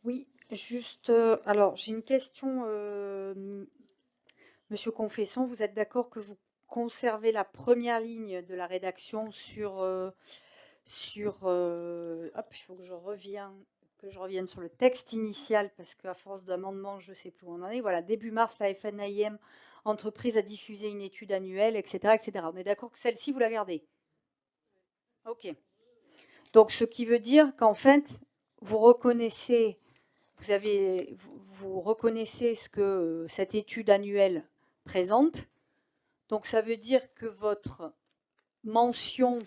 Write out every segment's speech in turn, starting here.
Oui, juste, alors j'ai une question, Monsieur Confesson, vous êtes d'accord que vous conservez la première ligne de la rédaction hop, il faut que je revienne sur le texte initial parce qu'à force d'amendements, je ne sais plus où on en est. Voilà, début mars, la FNAIM, entreprise a diffusé une étude annuelle, etc., etc. On est d'accord que celle-ci, vous la gardez? Ok. Donc, ce qui veut dire qu'en fait, vous reconnaissez vous reconnaissez ce que cette étude annuelle présente. Donc ça veut dire que votre mention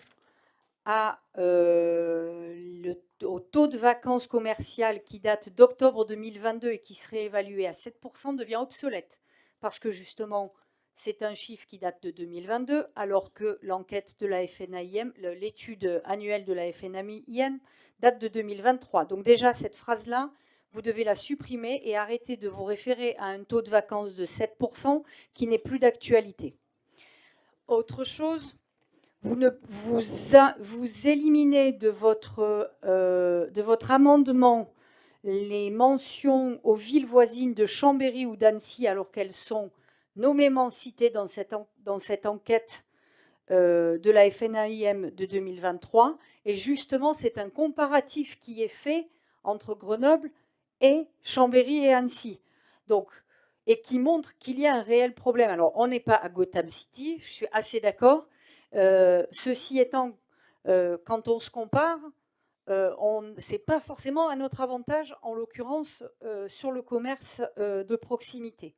au taux de vacances commerciales qui date d'octobre 2022 et qui serait évalué à 7% devient obsolète. Parce que justement, c'est un chiffre qui date de 2022, alors que l'enquête de la FNAIM, l'étude annuelle de la FNAIM, date de 2023. Donc déjà, cette phrase-là, vous devez la supprimer et arrêter de vous référer à un taux de vacances de 7% qui n'est plus d'actualité. Autre chose, vous éliminez de votre amendement les mentions aux villes voisines de Chambéry ou d'Annecy alors qu'elles sont nommément citées dans cette enquête de la FNAIM de 2023. Et justement, c'est un comparatif qui est fait entre Grenoble et Chambéry et Annecy. Donc, et qui montre qu'il y a un réel problème. Alors, on n'est pas à Gotham City, je suis assez d'accord. Ceci étant, quand on se compare, c'est pas forcément à notre avantage, en l'occurrence sur le commerce de proximité.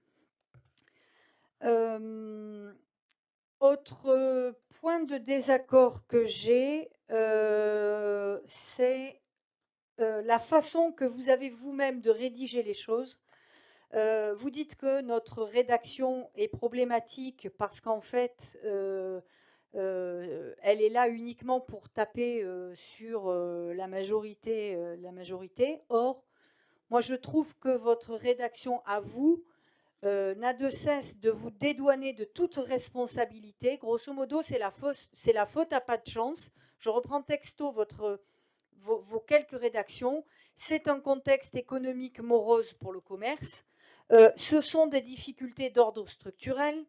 Autre point de désaccord que j'ai, c'est la façon que vous avez vous-même de rédiger les choses. Vous dites que notre rédaction est problématique parce qu'en fait, elle est là uniquement pour taper sur la majorité. Or, moi, je trouve que votre rédaction à vous n'a de cesse de vous dédouaner de toute responsabilité. Grosso modo, c'est la faute à pas de chance. Je reprends texto vos quelques rédactions. C'est un contexte économique morose pour le commerce. Ce sont des difficultés d'ordre structurel.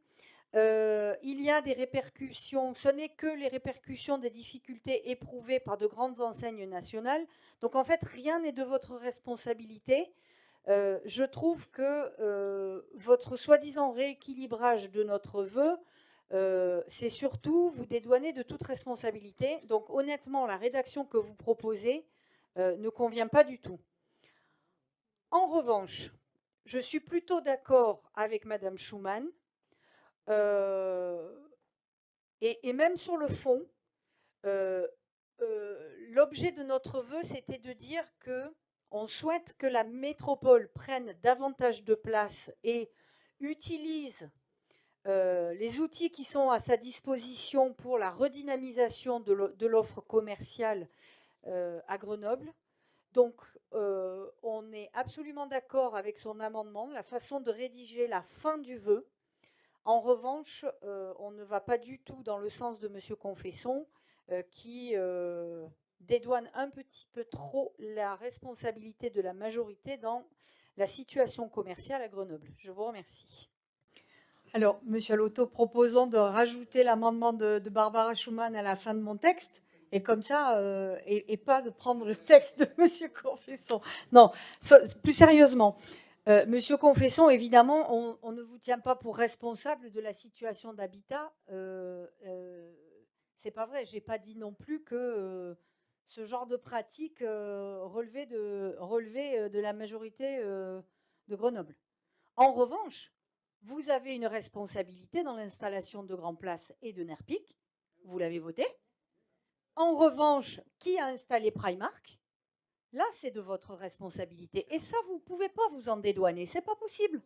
Il y a des répercussions, ce n'est que les répercussions des difficultés éprouvées par de grandes enseignes nationales. Donc en fait, rien n'est de votre responsabilité. Je trouve que votre soi-disant rééquilibrage de notre vœu, c'est surtout vous dédouaner de toute responsabilité. Donc honnêtement, la rédaction que vous proposez ne convient pas du tout. En revanche, je suis plutôt d'accord avec Madame Schumann, euh, et même sur le fond, euh, l'objet de notre vœu, c'était de dire que on souhaite que la métropole prenne davantage de place et utilise les outils qui sont à sa disposition pour la redynamisation de l'offre commerciale à Grenoble. Donc, on est absolument d'accord avec son amendement, la façon de rédiger la fin du vœu. En revanche, on ne va pas du tout dans le sens de Monsieur Confesson, qui dédouane un petit peu trop la responsabilité de la majorité dans la situation commerciale à Grenoble. Je vous remercie. Alors, Monsieur Loto, proposons de rajouter l'amendement de Barbara Schumann à la fin de mon texte, et comme ça, et pas de prendre le texte de Monsieur Confesson. Non, plus sérieusement, Monsieur Confesson, évidemment, on ne vous tient pas pour responsable de la situation d'habitat. C'est pas vrai. J'ai pas dit non plus que ce genre de pratique relevait de la majorité de Grenoble. En revanche, vous avez une responsabilité dans l'installation de Grand Place et de Nerpic. Vous l'avez voté. En revanche, qui a installé Primark? Là, c'est de votre responsabilité. Et ça, vous ne pouvez pas vous en dédouaner. C'est pas possible.